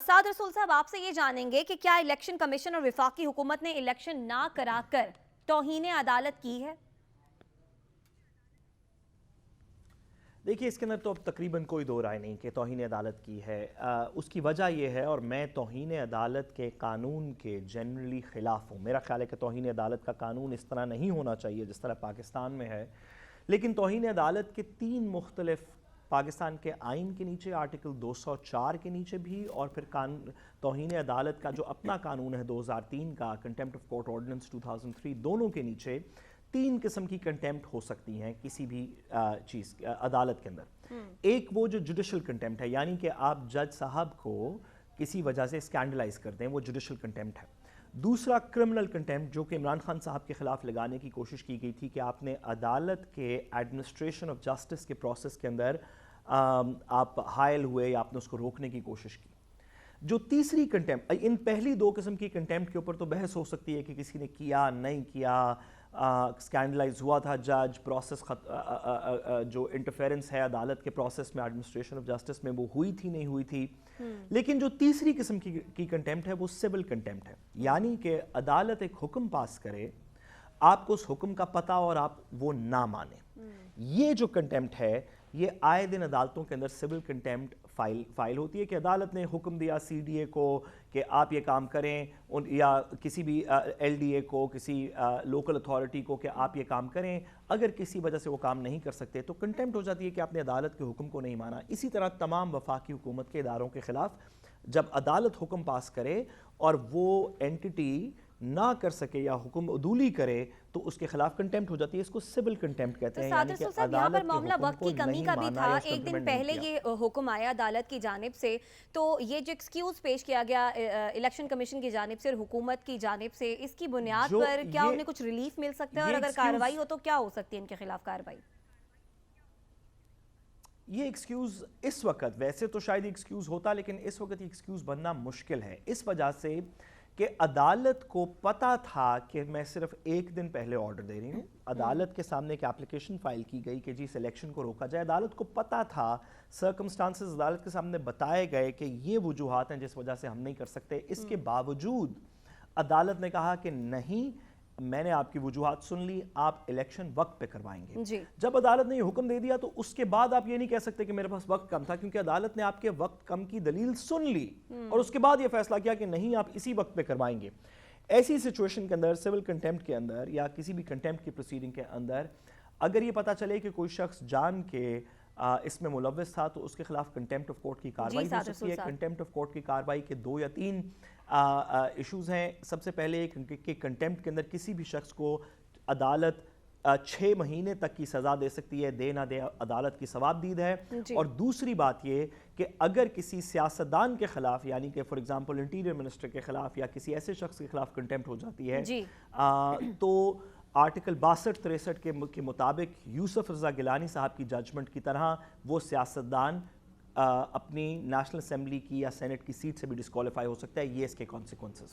साद रसूल साहब, आपसे ये जानेंगे कि क्या इलेक्शन कमीशन और वफाकी हुकूमत ने इलेक्शन ना कराकर तौहीन अदालत की है? देखिए, इसके अंदर तो अब तकरीबन कोई दो राय नहीं कि तौहीन अदालत की है। उसकी वजह यह है, और मैं तौहीन अदालत के कानून के जनरली ख़िलाफ़ हूँ। मेरा ख्याल है कि तौहीन अदालत का कानून इस तरह नहीं होना चाहिए जिस तरह पाकिस्तान में है। लेकिन तौहीन अदालत के तीन मुख्तलिफ, पाकिस्तान के आइन के नीचे आर्टिकल 204 के नीचे भी, और फिर तौहीन अदालत का जो अपना कानून है 2003 का, कंटेम्प्ट ऑफ कोर्ट ऑर्डिनेंस 2003, दोनों के नीचे तीन किस्म की कंटेम्प्ट हो सकती हैं किसी भी चीज़ अदालत के अंदर। एक वो जो जुडिशल कंटेम्प्ट है, यानी कि आप जज साहब को किसी वजह से स्कैंडलाइज कर दें, वो जुडिशल कंटेम्प्ट है। दूसरा क्रिमिनल कंटेम्प्ट, जो कि इमरान खान साहब के खिलाफ लगाने की कोशिश की गई थी कि आपने अदालत के एडमिनिस्ट्रेशन ऑफ जस्टिस के प्रोसेस के अंदर आप हायल हुए या आपने उसको रोकने की कोशिश की। जो तीसरी कंटेम्प्ट, इन पहली दो किस्म की कंटेम्प्ट के ऊपर तो बहस हो सकती है कि किसी ने किया नहीं किया, स्कैंडलाइज हुआ था जज, प्रोसेस जो इंटरफेरेंस है अदालत के प्रोसेस में, एडमिनिस्ट्रेशन ऑफ जस्टिस में, वो हुई थी नहीं हुई थी। लेकिन जो तीसरी किस्म की कंटेम्प्ट है वो सिविल कंटेम्प्ट है, यानी कि अदालत एक हुक्म पास करे, आपको उस हुक्म का पता और आप वो ना माने। ये जो कंटेम्प्ट है, ये आए दिन अदालतों के अंदर सिविल कंटेम्प्ट फाइल होती है कि अदालत ने हुक्म दिया सीडीए को कि आप ये काम करें, या किसी भी एलडीए को, किसी लोकल अथॉरिटी को कि आप ये काम करें। अगर किसी वजह से वो काम नहीं कर सकते तो कंटेम्प्ट हो जाती है कि आपने अदालत के हुक्म को नहीं माना। इसी तरह तमाम वफाकी हुकूमत के इदारों के खिलाफ जब अदालत हुक्म पास करे और वो एंटिटी ना कर सके या हुक्म अदूली करे तो उसके खिलाफ कंटेम्प्ट हो जाती है। इसको सिविल कंटेम्प्ट कहते हैं। साद रसूल साहब, यहाँ पर मामला वक्त की कमी का भी था। एक दिन पहले ये हुक्म आया अदालत की जानिब से, तो ये जो एक्सक्यूज पेश किया गया इलेक्शन कमीशन की जानिब से और हुकूमत की जानिब से, इसकी बुनियाद पर क्या उन्हें कुछ रिलीफ मिल सकता है, और अगर कार्रवाई हो तो क्या हो सकती है इनके खिलाफ कार्रवाई? ये एक्सक्यूज इस वक्त, वैसे तो शायद एक्सक्यूज होता, लेकिन इस वक्त एक्सक्यूज बनना मुश्किल है इस वजह से कि अदालत को पता था कि मैं सिर्फ एक दिन पहले ऑर्डर दे रही हूँ। अदालत के सामने एक एप्लीकेशन फाइल की गई कि जी इस इलेक्शन को रोका जाए। अदालत को पता था, सर्कमस्टांसेस अदालत के सामने बताए गए कि ये वजूहात हैं जिस वजह से हम नहीं कर सकते। इसके बावजूद अदालत ने कहा कि नहीं, मैंने आपकी वजूहात सुन ली, आप इलेक्शन वक्त पे करवाएंगे। जब अदालत ने ये हुक्म दे दिया तो उसके बाद आप ये नहीं कह सकते कि मेरे पास वक्त कम था, क्योंकि अदालत ने आपके वक्त कम की दलील सुन ली और उसके बाद ये फैसला किया कि नहीं, आप इसी वक्त पे करवाएंगे। ऐसी सिचुएशन के अंदर, सिविल कंटेम्प्ट के अंदर या किसी भी कंटेम्प्ट की प्रोसीडिंग के अंदर, अगर ये पता चले कि कोई शख्स जान के इसमें मुलव्वस था तो उसके खिलाफ कंटेम्प्ट ऑफ कोर्ट की कार्रवाई हो सकती है। कंटेम्प्ट ऑफ कोर्ट की कार्रवाई के दो या तीन इश्यूज हैं। सबसे पहले कि कंटेम्प्ट के अंदर किसी भी शख्स को अदालत 6 महीने तक की सज़ा दे सकती है, दे ना दे अदालत की सवाबदीद है। और दूसरी बात ये कि अगर किसी सियासतदान के खिलाफ, यानी कि फॉर एग्जांपल इंटीरियर मिनिस्टर के खिलाफ या किसी ऐसे शख्स के खिलाफ कंटेम्प्ट हो जाती है तो आर्टिकल 62-63 के मुताबिक यूसुफ रज़ा गिलानी साहब की जजमेंट की तरह वो सियासतदान अपनी नेशनल असेंबली की या सेनेट की सीट से भी डिस्क्वालीफाई हो सकता है। ये इसके कॉन्सिक्वेंसेस।